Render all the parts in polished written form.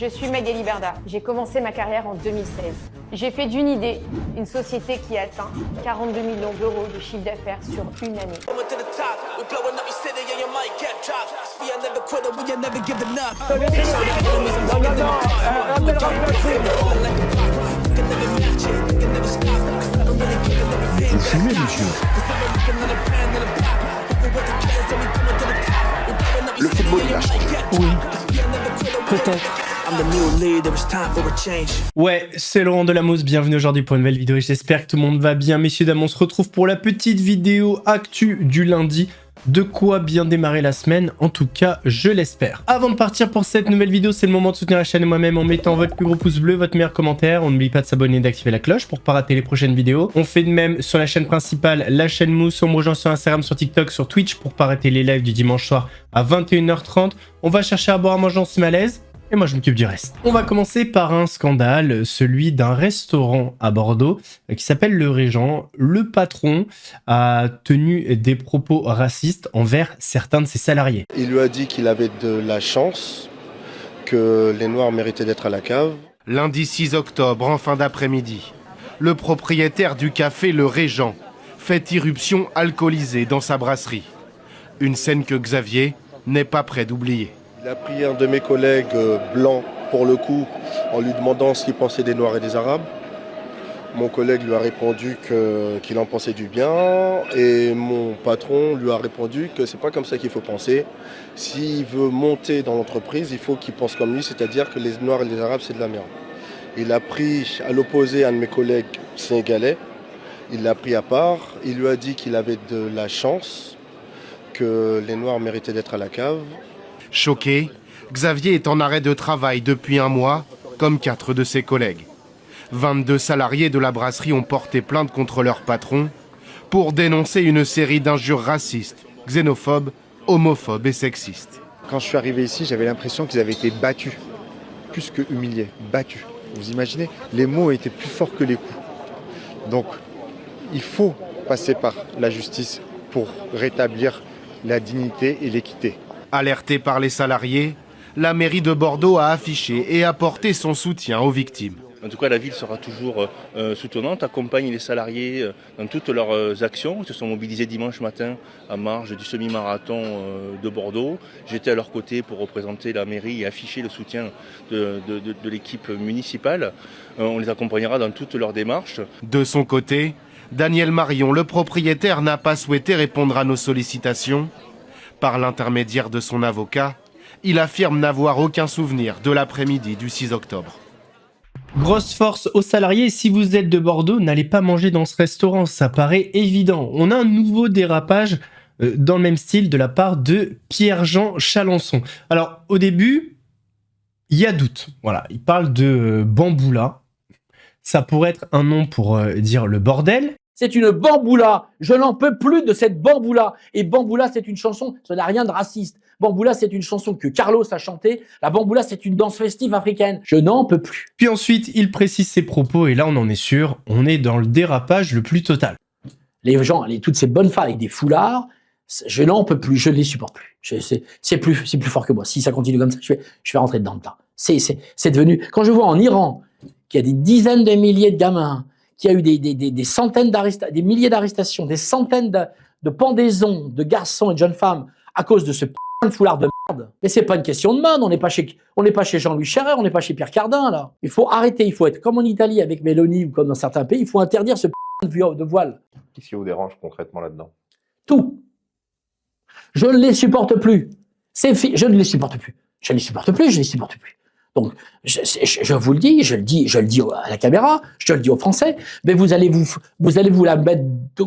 Je suis Magali Berda. J'ai commencé ma carrière en 2016. J'ai fait d'une idée une société qui a atteint 42 millions d'euros de chiffre d'affaires sur une année. Vous fumez, monsieur? Le football, il a changé. Oui, peut-être. Ouais, c'est Laurent Delamousse, bienvenue aujourd'hui pour une nouvelle vidéo et j'espère que tout le monde va bien. Messieurs, dames, on se retrouve pour la petite vidéo actu du lundi. De quoi bien démarrer la semaine, en tout cas, je l'espère. Avant de partir pour cette nouvelle vidéo, c'est le moment de soutenir la chaîne et moi-même en mettant votre plus gros pouce bleu, votre meilleur commentaire. On n'oublie pas de s'abonner et d'activer la cloche pour pas rater les prochaines vidéos. On fait de même sur la chaîne principale, la chaîne Mousse. On me rejoint sur Instagram, sur TikTok, sur Twitch pour pas rater les lives du dimanche soir à 21h30. On va chercher à boire à manger en malaise. Et moi, je m'occupe du reste. On va commencer par un scandale, celui d'un restaurant à Bordeaux qui s'appelle Le Régent. Le patron a tenu des propos racistes envers certains de ses salariés. Il lui a dit qu'il avait de la chance, que les Noirs méritaient d'être à la cave. Lundi 6 octobre, en fin d'après-midi, le propriétaire du café Le Régent fait irruption alcoolisée dans sa brasserie. Une scène que Xavier n'est pas prêt d'oublier. Il a pris un de mes collègues blancs, pour le coup, en lui demandant ce qu'il pensait des Noirs et des Arabes. Mon collègue lui a répondu qu'il en pensait du bien, et mon patron lui a répondu que c'est pas comme ça qu'il faut penser. S'il veut monter dans l'entreprise, il faut qu'il pense comme lui, c'est-à-dire que les Noirs et les Arabes, c'est de la merde. Il a pris à l'opposé un de mes collègues sénégalais, il l'a pris à part, il lui a dit qu'il avait de la chance, que les Noirs méritaient d'être à la cave. Choqué, Xavier est en arrêt de travail depuis un mois, comme 4 de ses collègues. 22 salariés de la brasserie ont porté plainte contre leur patron pour dénoncer une série d'injures racistes, xénophobes, homophobes et sexistes. Quand je suis arrivé ici, j'avais l'impression qu'ils avaient été battus, plus que humiliés, battus. Vous imaginez, les mots étaient plus forts que les coups. Donc, il faut passer par la justice pour rétablir la dignité et l'équité. Alertée par les salariés, la mairie de Bordeaux a affiché et apporté son soutien aux victimes. En tout cas, la ville sera toujours soutenante, accompagne les salariés dans toutes leurs actions. Ils se sont mobilisés dimanche matin à marge du semi-marathon de Bordeaux. J'étais à leur côté pour représenter la mairie et afficher le soutien de l'équipe municipale. On les accompagnera dans toutes leurs démarches. De son côté, Daniel Marion, le propriétaire, n'a pas souhaité répondre à nos sollicitations. Par l'intermédiaire de son avocat, il affirme n'avoir aucun souvenir de l'après-midi du 6 octobre. Grosse force aux salariés, si vous êtes de Bordeaux, n'allez pas manger dans ce restaurant, ça paraît évident. On a un nouveau dérapage dans le même style de la part de Pierre-Jean Chalençon. Alors, au début, il y a doute. Voilà, il parle de Bamboula. Ça pourrait être un nom pour dire le bordel. C'est une bamboula. Je n'en peux plus de cette bamboula. Et bamboula, c'est une chanson, ça n'a rien de raciste. Bamboula, c'est une chanson que Carlos a chantée. La bamboula, c'est une danse festive africaine. Je n'en peux plus. Puis ensuite, il précise ses propos et là, on en est sûr, on est dans le dérapage le plus total. Les gens, toutes ces bonnes femmes avec des foulards, je n'en peux plus, je ne les supporte plus. C'est plus fort que moi. Si ça continue comme ça, je vais rentrer dedans le tas. C'est devenu... Quand je vois en Iran qu'il y a des dizaines de milliers de gamins, qu'il y a eu des centaines des milliers d'arrestations, des centaines de pendaisons de garçons et de jeunes femmes à cause de ce putain de foulard de merde. Mais c'est pas une question de mode, on n'est pas chez Jean-Louis Scherrer, on n'est pas chez Pierre Cardin, là. Il faut arrêter, il faut être comme en Italie avec Mélanie ou comme dans certains pays, il faut interdire ce putain de voile. Qu'est-ce qui vous dérange concrètement là-dedans? Tout. Je ne les supporte plus. Je ne les supporte plus. Je ne les supporte plus, je ne les supporte plus. Donc, je vous le dis, je le dis à la caméra, je le dis aux Français, mais vous allez vous la mettre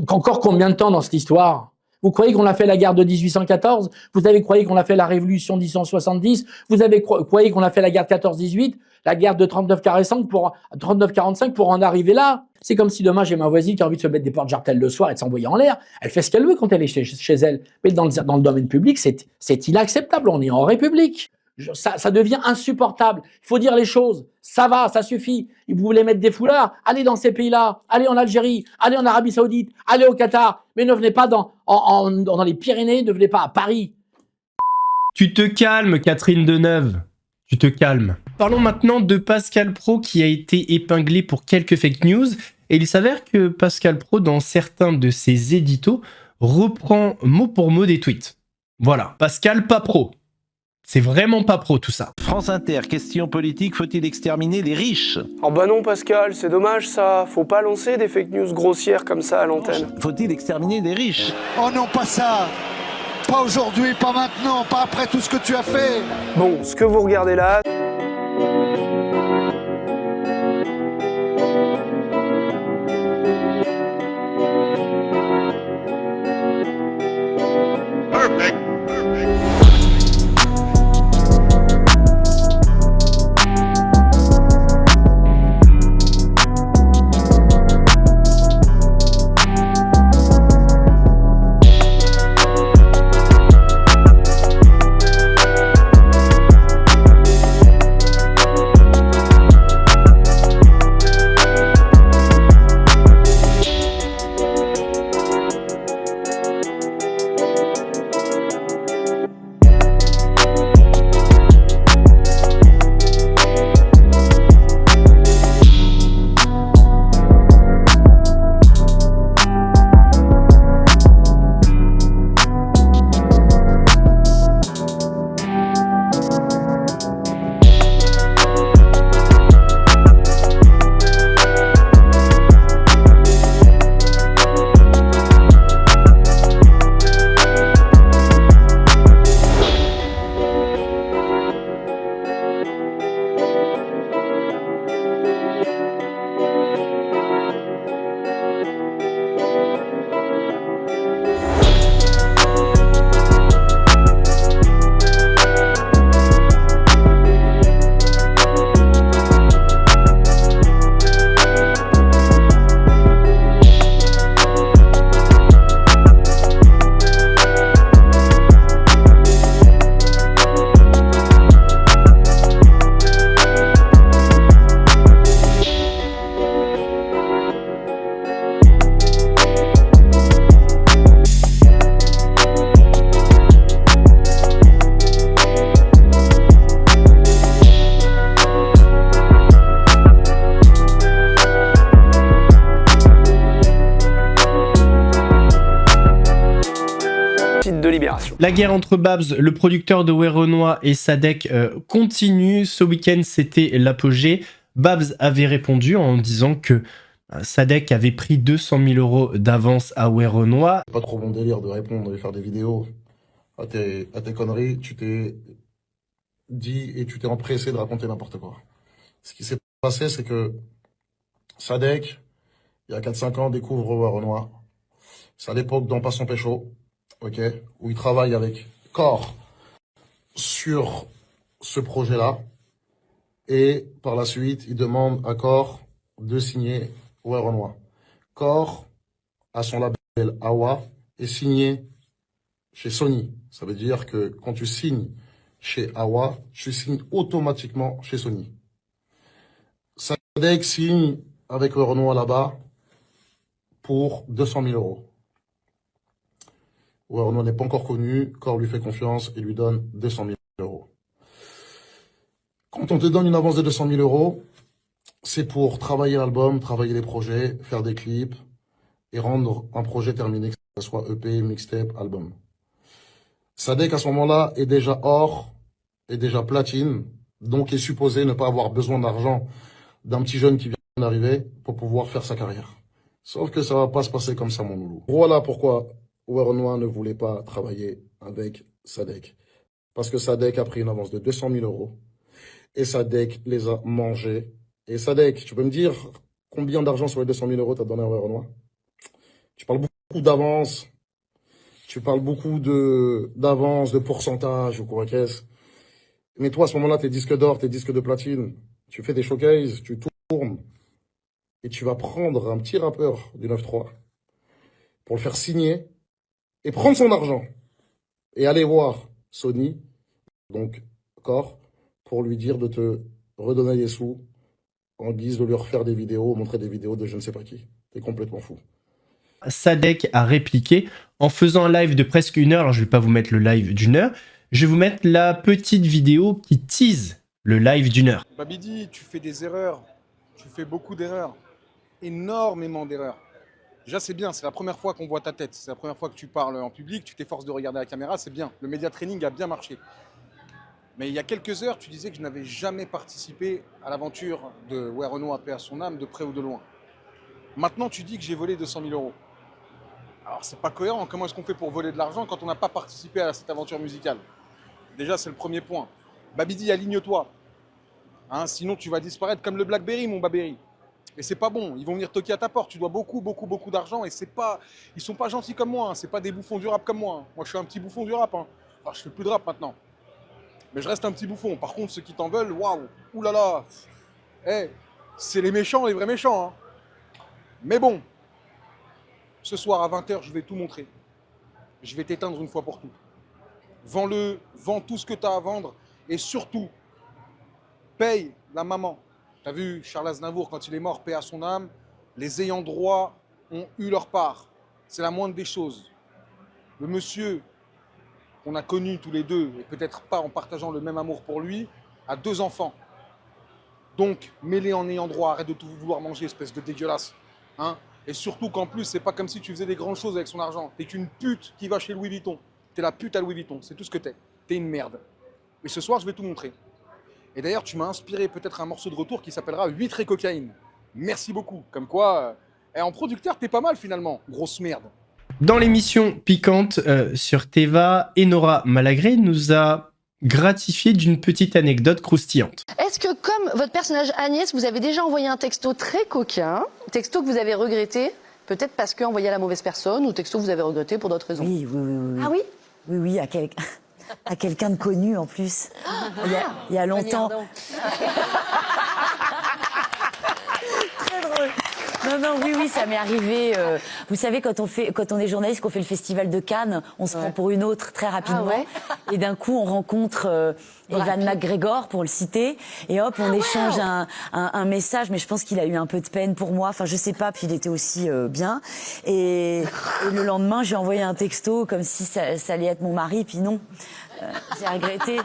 encore combien de temps dans cette histoire? Vous croyez qu'on a fait la guerre de 1814? Vous avez croyé qu'on a fait la révolution de 1870? Vous avez croyé qu'on a fait la guerre de 14-18? La guerre de 39-45 pour en arriver là? C'est comme si demain j'ai ma voisine qui a envie de se mettre des porte-jartelles le soir et de s'envoyer en l'air. Elle fait ce qu'elle veut quand elle est chez elle. Mais dans le domaine public, c'est inacceptable. On est en République. Ça devient insupportable. Il faut dire les choses. Ça va, ça suffit. Vous voulez mettre des foulards? Allez dans ces pays-là. Allez en Algérie. Allez en Arabie Saoudite. Allez au Qatar. Mais ne venez pas dans les Pyrénées. Ne venez pas à Paris. Tu te calmes, Catherine Deneuve. Tu te calmes. Parlons maintenant de Pascal Praud qui a été épinglé pour quelques fake news. Et il s'avère que Pascal Praud, dans certains de ses éditos, reprend mot pour mot des tweets. Voilà, Pascal pas pro. C'est vraiment pas pro tout ça. France Inter, question politique, faut-il exterminer les riches? Oh bah non Pascal, c'est dommage ça. Faut pas lancer des fake news grossières comme ça à l'antenne. Faut-il exterminer les riches? Oh non, pas ça. Pas aujourd'hui, pas maintenant, pas après tout ce que tu as fait. Bon, ce que vous regardez là... de Libération. La guerre entre Babs, le producteur de Werenoi, et Sadek continue. Ce week-end, c'était l'apogée. Babs avait répondu en disant que Sadek avait pris 200 000 € d'avance à Werenoi. Pas trop bon délire de répondre et faire des vidéos à tes conneries. Tu t'es dit et tu t'es empressé de raconter n'importe quoi. Ce qui s'est passé, c'est que Sadek, il y a 4-5 ans, découvre Werenoi. C'est à l'époque dans Passion Pécho, ok, où il travaille avec Core sur ce projet-là. Et par la suite, il demande à Core de signer Werenoi. Core, à son label AWA, est signé chez Sony. Ça veut dire que quand tu signes chez AWA, tu signes automatiquement chez Sony. Sadek signe avec Werenoi là-bas pour 200 000 €. Werenoi n'est pas encore connu, Core lui fait confiance et lui donne 200 000 €. Quand on te donne une avance de 200 000 €, c'est pour travailler l'album, travailler les projets, faire des clips et rendre un projet terminé, que ce soit EP, mixtape, album. Sadek, à ce moment-là, est déjà or, est déjà platine, donc est supposé ne pas avoir besoin d'argent d'un petit jeune qui vient d'arriver pour pouvoir faire sa carrière. Sauf que ça va pas se passer comme ça, mon loulou. Voilà pourquoi Werenoi ne voulait pas travailler avec Sadek. Parce que Sadek a pris une avance de 200 000 € et Sadek les a mangés. Et Sadek, tu peux me dire combien d'argent sur les 200 000 € t'as donné à Werenoi? Tu parles beaucoup d'avance, tu parles beaucoup d'avance, de pourcentage ou quoi qu'est-ce. Mais toi, à ce moment-là, t'es disque d'or, t'es disque de platine, tu fais des showcases, tu tournes, et tu vas prendre un petit rappeur du 9-3 pour le faire signer et prendre son argent et aller voir Sony, donc Core, pour lui dire de te redonner des sous en guise de lui refaire des vidéos, montrer des vidéos de je ne sais pas qui. T'es complètement fou. Sadek a répliqué en faisant un live de presque 1 heure. Alors je vais pas vous mettre le live d'1 heure, je vais vous mettre la petite vidéo qui tease le live d'1 heure. Babidi, tu fais des erreurs. Tu fais beaucoup d'erreurs. Énormément d'erreurs. Déjà, c'est bien, c'est la première fois qu'on voit ta tête. C'est la première fois que tu parles en public, tu t'efforces de regarder la caméra, c'est bien. Le média training a bien marché. Mais il y a quelques heures, tu disais que je n'avais jamais participé à l'aventure de Renaud a paix à son âme, de près ou de loin. Maintenant, tu dis que j'ai volé 200 000 euros. Alors, c'est pas cohérent. Comment est-ce qu'on fait pour voler de l'argent quand on n'a pas participé à cette aventure musicale? Déjà, c'est le premier point. Babidi, aligne-toi. Hein, sinon, tu vas disparaître comme le Blackberry, mon Baberi. Et c'est pas bon. Ils vont venir toquer à ta porte. Tu dois beaucoup d'argent. Et c'est pas, ils sont pas gentils comme moi. Hein. C'est pas des bouffons du rap comme moi. Hein. Moi, je suis un petit bouffon du rap. Hein. Enfin, je fais plus de rap maintenant. Mais je reste un petit bouffon. Par contre, ceux qui t'en veulent, waouh, oulala. Eh, c'est les méchants, les vrais méchants. Hein. Mais bon, ce soir à 20h, je vais tout montrer. Je vais t'éteindre une fois pour toutes. Vends-le, vends tout ce que tu as à vendre. Et surtout, paye la maman. T'as vu Charles Aznavour, quand il est mort, paix à son âme, les ayants droit ont eu leur part. C'est la moindre des choses. Le monsieur qu'on a connu tous les deux, et peut-être pas en partageant le même amour pour lui, a 2 enfants. Donc, mets-les en ayant droit, arrête de tout vouloir manger, espèce de dégueulasse. Hein? Et surtout qu'en plus, c'est pas comme si tu faisais des grandes choses avec son argent. T'es qu'une pute qui va chez Louis Vuitton. T'es la pute à Louis Vuitton, c'est tout ce que t'es. T'es une merde. Et ce soir, je vais tout montrer. Et d'ailleurs, tu m'as inspiré peut-être un morceau de retour qui s'appellera 8 et cocaïne. Merci beaucoup. Comme quoi, en producteur, t'es pas mal finalement. Grosse merde. Dans l'émission Piquante sur Teva, Enora Malagré nous a gratifié d'une petite anecdote croustillante. Est-ce que, comme votre personnage Agnès, vous avez déjà envoyé un texto très coquin, texto que vous avez regretté, peut-être parce qu'envoyé à la mauvaise personne, ou texto que vous avez regretté pour d'autres raisons? Oui. Ah oui? Oui, à quelqu'un de connu en plus. Il y a longtemps. Très drôle. Non, oui, ça m'est arrivé. Vous savez, quand on est journaliste, qu'on fait le festival de Cannes, on se prend pour une autre très rapidement. Ah ouais. Et d'un coup, on rencontre Evan McGregor, pour le citer, et hop, on échange un message, mais je pense qu'il a eu un peu de peine pour moi. Enfin, je sais pas, puis il était aussi bien. Et le lendemain, j'ai envoyé un texto comme si ça allait être mon mari, puis non. J'ai regretté.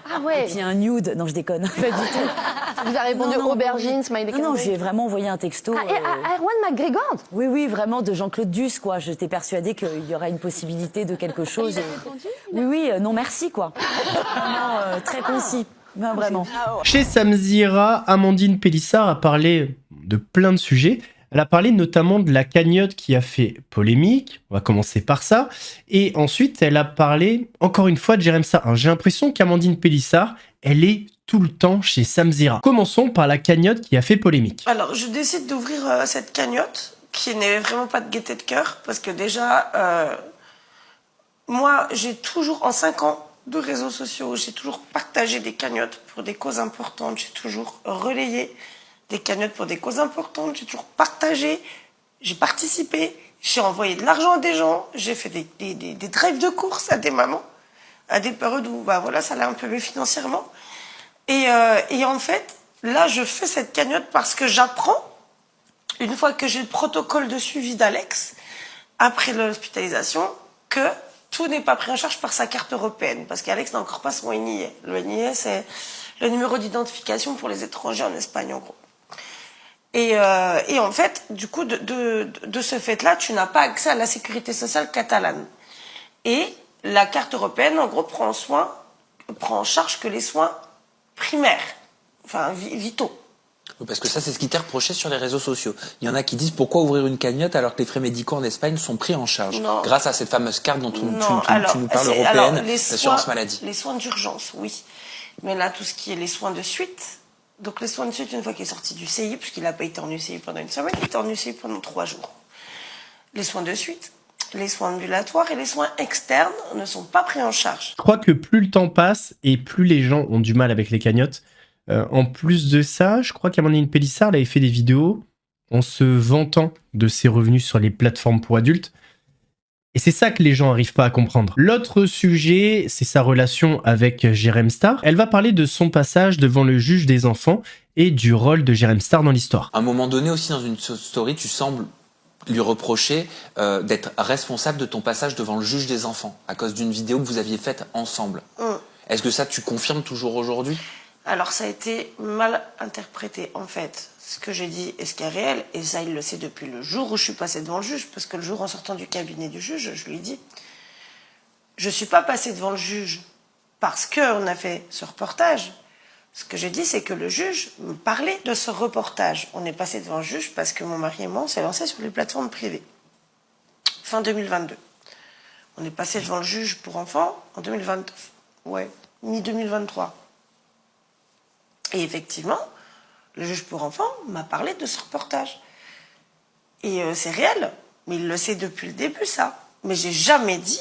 Ah ouais. Et puis un nude. Non, je déconne. Pas du tout. Vous avez répondu aubergine, smiley. Non, j'ai vraiment envoyé un texto. Et à Erwan McGregor? Oui, vraiment, de Jean-Claude Duss, quoi. J'étais persuadée qu'il y aurait une possibilité de quelque chose. Il a répondu? Oui, non merci, quoi. Vraiment, très concis. Non, vraiment. Chez Samzira, Amandine Pélissard a parlé de plein de sujets. Elle a parlé notamment de la cagnotte qui a fait polémique. On va commencer par ça. Et ensuite, elle a parlé, encore une fois, de Jérém Star. J'ai l'impression qu'Amandine Pélissard, elle est tout le temps chez Samzira. Commençons par la cagnotte qui a fait polémique. Alors, je décide d'ouvrir cette cagnotte, qui n'est vraiment pas de gaieté de cœur, parce que déjà, moi, j'ai toujours, en 5 ans de réseaux sociaux, j'ai toujours partagé des cagnottes pour des causes importantes, j'ai toujours relayé des cagnottes pour des causes importantes, j'ai toujours partagé, j'ai participé, j'ai envoyé de l'argent à des gens, j'ai fait des drives de courses à des mamans, à des périodes où ça allait un peu mieux financièrement. Et en fait, là, je fais cette cagnotte parce que j'apprends, une fois que j'ai le protocole de suivi d'Alex, après l'hospitalisation, que tout n'est pas pris en charge par sa carte européenne, parce qu'Alex n'a encore pas son NIE. Le NIE, c'est le numéro d'identification pour les étrangers en Espagne, en gros. Et en fait, du coup, de ce fait-là, tu n'as pas accès à la sécurité sociale catalane. Et la carte européenne, en gros, prend en charge que les soins primaires, enfin vitaux. Parce que ça, c'est ce qui t'est reproché sur les réseaux sociaux. Il y en a qui disent pourquoi ouvrir une cagnotte alors que les frais médicaux en Espagne sont pris en charge grâce à cette fameuse carte dont tu nous parles européenne, l'assurance maladie. Les soins d'urgence, oui. Mais là, tout ce qui est les soins de suite, donc les soins de suite, une fois qu'il est sorti du CI, puisqu'il n'a pas été en UCI pendant une semaine, il était en UCI pendant 3 jours. Les soins de suite, les soins ambulatoires et les soins externes ne sont pas pris en charge. Je crois que plus le temps passe et plus les gens ont du mal avec les cagnottes. En plus de ça, je crois qu'Amandine Pélissard avait fait des vidéos en se vantant de ses revenus sur les plateformes pour adultes. Et c'est ça que les gens n'arrivent pas à comprendre. L'autre sujet, c'est sa relation avec Jérém Star. Elle va parler de son passage devant le juge des enfants et du rôle de Jérém Star dans l'histoire. À un moment donné aussi, dans une story, tu sembles lui reprocher d'être responsable de ton passage devant le juge des enfants à cause d'une vidéo que vous aviez faite ensemble. Est-ce que ça, tu confirmes toujours aujourd'hui ? Alors ça a été mal interprété en fait, ce que j'ai dit et ce qui est réel, et ça il le sait depuis le jour où je suis passée devant le juge, parce que le jour en sortant du cabinet du juge, je lui ai dit, je suis pas passée devant le juge parce qu'on a fait ce reportage. Ce que j'ai dit, c'est que le juge me parlait de ce reportage. On est passé devant le juge parce que mon mari et moi, on s'est lancé sur les plateformes privées. Fin 2022. On est passé devant le juge pour enfants en 2020, ouais, mi-2023. Et effectivement, le juge pour enfants m'a parlé de ce reportage. Et c'est réel, mais il le sait depuis le début, ça. Mais j'ai jamais dit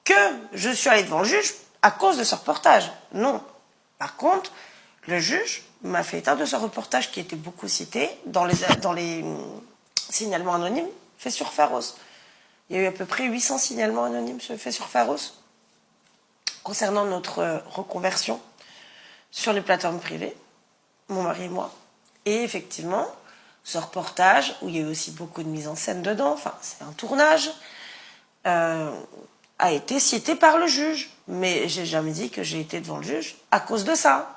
que je suis allée devant le juge à cause de ce reportage. Non. Par contre, le juge m'a fait état de ce reportage qui était beaucoup cité dans les signalements anonymes faits sur Pharos. Il y a eu à peu près 800 signalements anonymes faits sur Pharos concernant notre reconversion sur les plateformes privées, mon mari et moi. Et effectivement, ce reportage, où il y a eu aussi beaucoup de mise en scène dedans, enfin c'est un tournage, a été cité par le juge. Mais j'ai jamais dit que j'ai été devant le juge à cause de ça.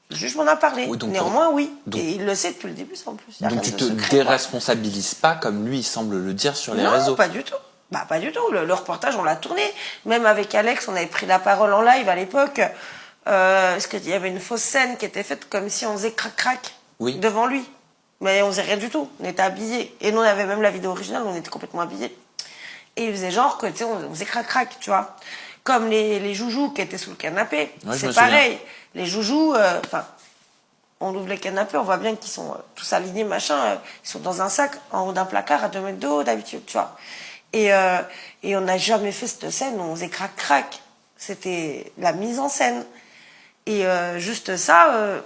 Le juge m'en a parlé. Oui, néanmoins, oui. Et il le sait depuis le début, ça en plus. Donc tu te déresponsabilises pas comme lui, il semble le dire sur les réseaux. Non, pas du tout. Bah, pas du tout. Le reportage, on l'a tourné. Même avec Alex, on avait pris la parole en live à l'époque. Parce qu'il y avait une fausse scène qui était faite comme si on faisait crac-crac devant lui. Mais on faisait rien du tout. On était habillés. Et nous, on avait même la vidéo originale, on était complètement habillés. Et il faisait genre que, tu sais, on faisait crac-crac, tu vois. Comme les joujoux qui étaient sous le canapé. Ouais, c'est pareil. Les joujoux, on ouvre les canapés, on voit bien qu'ils sont tous alignés, machin. Ils sont dans un sac, en haut d'un placard, à 2 mètres de haut, d'habitude, tu vois. Et on n'a jamais fait cette scène où on faisait crac-crac. C'était la mise en scène. Et juste ça,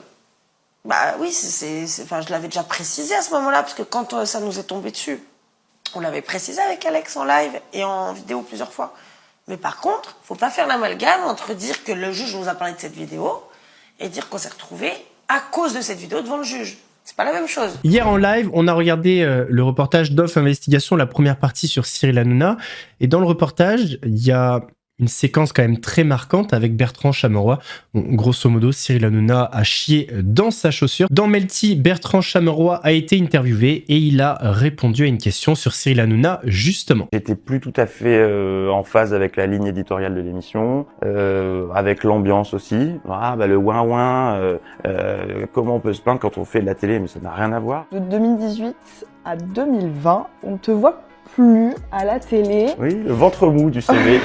bah oui, je l'avais déjà précisé à ce moment-là, parce que quand ça nous est tombé dessus, on l'avait précisé avec Alex en live et en vidéo plusieurs fois. Mais par contre, faut pas faire l'amalgame entre dire que le juge nous a parlé de cette vidéo et dire qu'on s'est retrouvé à cause de cette vidéo devant le juge. C'est pas la même chose. Hier en live, on a regardé le reportage d'Off Investigation, la première partie sur Cyril Hanouna. Et dans le reportage, il y a une séquence quand même très marquante avec Bertrand Chameroy. Bon, grosso modo, Cyril Hanouna a chié dans sa chaussure. Dans Melty, Bertrand Chameroy a été interviewé et il a répondu à une question sur Cyril Hanouna, justement. J'étais plus tout à fait en phase avec la ligne éditoriale de l'émission, avec l'ambiance aussi. Ah, bah, le ouin-ouin, comment on peut se plaindre quand on fait de la télé, mais ça n'a rien à voir. De 2018 à 2020, on te voit plus à la télé. Oui, le ventre mou du CV.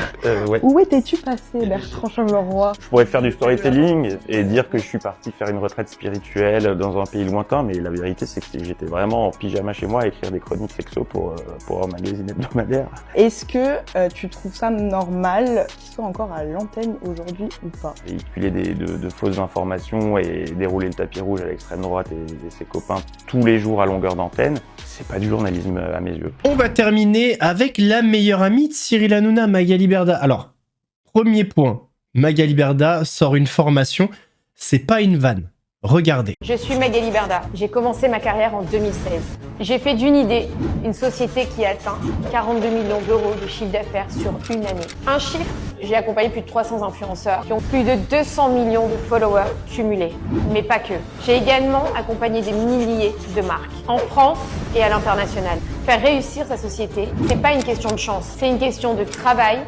Ouais. Où étais-tu passé, Bertrand Chameroy? Je pourrais faire du storytelling et dire que je suis parti faire une retraite spirituelle dans un pays lointain, mais la vérité c'est que j'étais vraiment en pyjama chez moi à écrire des chroniques sexo pour un magazine hebdomadaire. Est-ce que tu trouves ça normal qu'il soit encore à l'antenne aujourd'hui ou pas? Véhiculer de fausses informations et dérouler le tapis rouge à l'extrême droite et ses copains tous les jours à longueur d'antenne, c'est pas du journalisme à mes yeux. On va terminer avec la meilleure amie de Cyril Hanouna, Magali Berda. Alors, premier point, Magali Berda sort une formation, c'est pas une vanne. Regardez. Je suis Magali Berda. J'ai commencé ma carrière en 2016. J'ai fait d'une idée une société qui a atteint 42 millions d'euros de chiffre d'affaires sur une année. Un chiffre, j'ai accompagné plus de 300 influenceurs qui ont plus de 200 millions de followers cumulés. Mais pas que. J'ai également accompagné des milliers de marques en France et à l'international. Faire réussir sa société, c'est pas une question de chance, c'est une question de travail,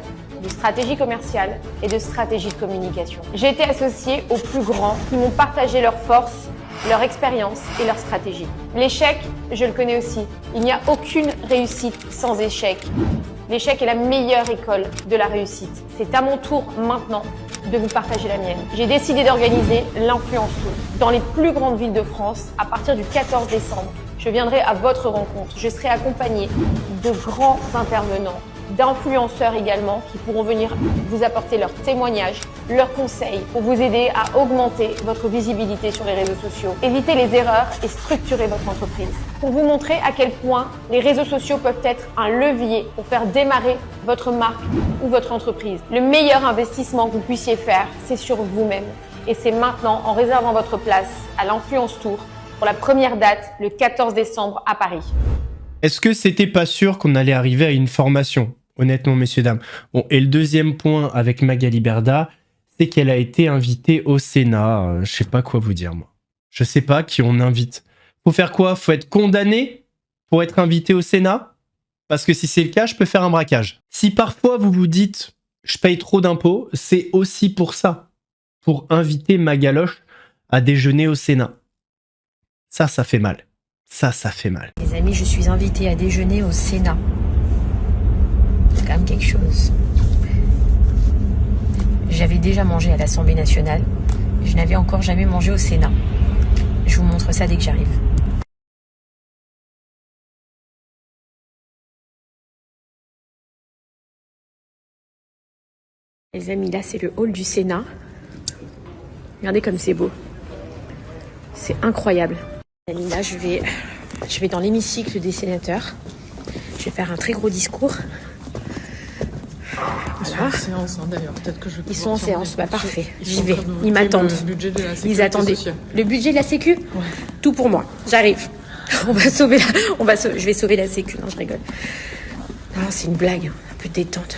de stratégie commerciale et de stratégie de communication. J'ai été associée aux plus grands qui m'ont partagé leurs forces, leur expérience et leur stratégie. L'échec, je le connais aussi. Il n'y a aucune réussite sans échec. L'échec est la meilleure école de la réussite. C'est à mon tour maintenant de vous partager la mienne. J'ai décidé d'organiser l'Influence Tour dans les plus grandes villes de France à partir du 14 décembre. Je viendrai à votre rencontre. Je serai accompagnée de grands intervenants, d'influenceurs également qui pourront venir vous apporter leurs témoignages, leurs conseils pour vous aider à augmenter votre visibilité sur les réseaux sociaux, éviter les erreurs et structurer votre entreprise. Pour vous montrer à quel point les réseaux sociaux peuvent être un levier pour faire démarrer votre marque ou votre entreprise. Le meilleur investissement que vous puissiez faire, c'est sur vous-même. Et c'est maintenant en réservant votre place à l'Influence Tour pour la première date, le 14 décembre à Paris. Est-ce que c'était pas sûr qu'on allait arriver à une formation? Honnêtement, messieurs, dames. Bon, et le deuxième point avec Magali Berda, c'est qu'elle a été invitée au Sénat. Je sais pas quoi vous dire, moi. Je sais pas qui on invite. Faut faire quoi? Faut être condamné pour être invité au Sénat? Parce que si c'est le cas, je peux faire un braquage. Si parfois vous vous dites « je paye trop d'impôts », c'est aussi pour ça. Pour inviter ma galoche à déjeuner au Sénat. Ça fait mal. Ça fait mal. Les amis, je suis invitée à déjeuner au Sénat. C'est quand même quelque chose. J'avais déjà mangé à l'Assemblée nationale. Je n'avais encore jamais mangé au Sénat. Je vous montre ça dès que j'arrive. Les amis, là c'est le hall du Sénat. Regardez comme c'est beau. C'est incroyable. Les amis, là je vais dans l'hémicycle des sénateurs. Je vais faire un très gros discours. Ils sont en séance d'ailleurs, peut-être que je vais. Ils sont en séance, bah parfait, j'y vais. Ils m'attendent. Ils attendaient. Le budget de la Sécu, tout pour moi. J'arrive. Je vais sauver la Sécu. Non, je rigole. Non, c'est une blague, un peu de détente.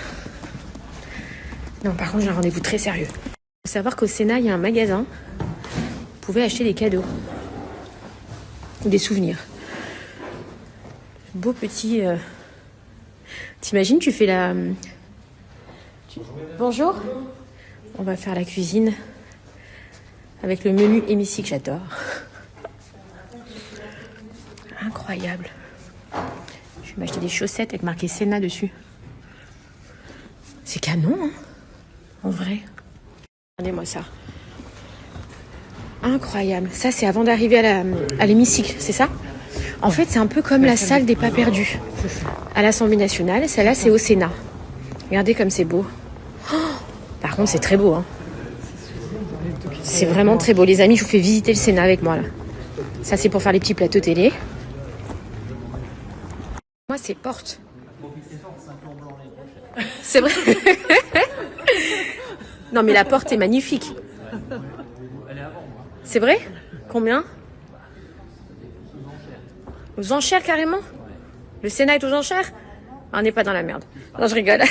Non, par contre, j'ai un rendez-vous très sérieux. Il faut savoir qu'au Sénat, il y a un magasin. Vous pouvez acheter des cadeaux ou des souvenirs. Beau petit. T'imagines, tu fais la. Bonjour. On va faire la cuisine avec le menu hémicycle, j'adore. Incroyable. Je vais m'acheter des chaussettes avec marqué Sénat dessus. C'est canon, hein, en vrai. Regardez-moi ça. Incroyable. Ça, c'est avant d'arriver à l'hémicycle, c'est ça? En fait, c'est un peu comme la salle des pas perdus à l'Assemblée nationale. Celle-là, c'est au Sénat. Regardez comme c'est beau. Oh, par contre, c'est très beau. Hein. C'est vraiment très beau. Les amis, je vous fais visiter le Sénat avec moi, là. Ça, c'est pour faire les petits plateaux télé. Moi, c'est porte. C'est vrai. Non, mais la porte est magnifique. C'est vrai? Combien? Aux enchères, carrément? Le Sénat est aux enchères? On n'est pas dans la merde. Non, je rigole.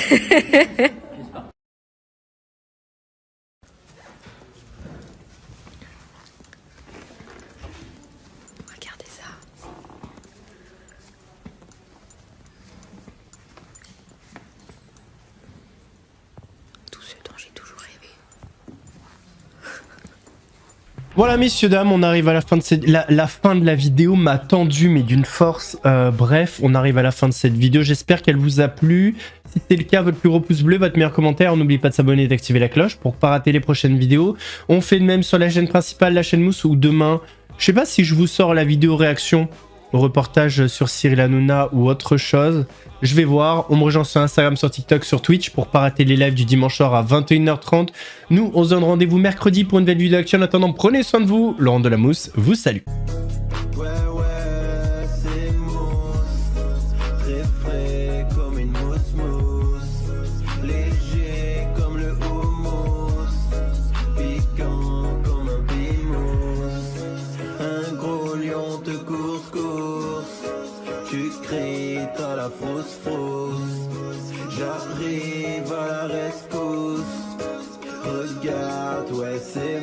Regardez ça. Tout ce dont j'ai toujours rêvé. Voilà messieurs dames, on arrive à la fin de la fin de la vidéo m'a tendu mais d'une force. Bref, on arrive à la fin de cette vidéo. J'espère qu'elle vous a plu. Si c'est le cas, votre plus gros pouce bleu, votre meilleur commentaire. N'oubliez pas de s'abonner et d'activer la cloche pour pas rater les prochaines vidéos. On fait de même sur la chaîne principale, la chaîne Mousse, où demain, je sais pas si je vous sors la vidéo réaction au reportage sur Cyril Hanouna ou autre chose. Je vais voir. On me rejoint sur Instagram, sur TikTok, sur Twitch pour pas rater les lives du dimanche soir à 21h30. Nous, on se donne rendez-vous mercredi pour une nouvelle vidéo d'action. En attendant, prenez soin de vous. Laurent de la Mousse vous salue. J'arrive à la rescousse. Regarde, ouais c'est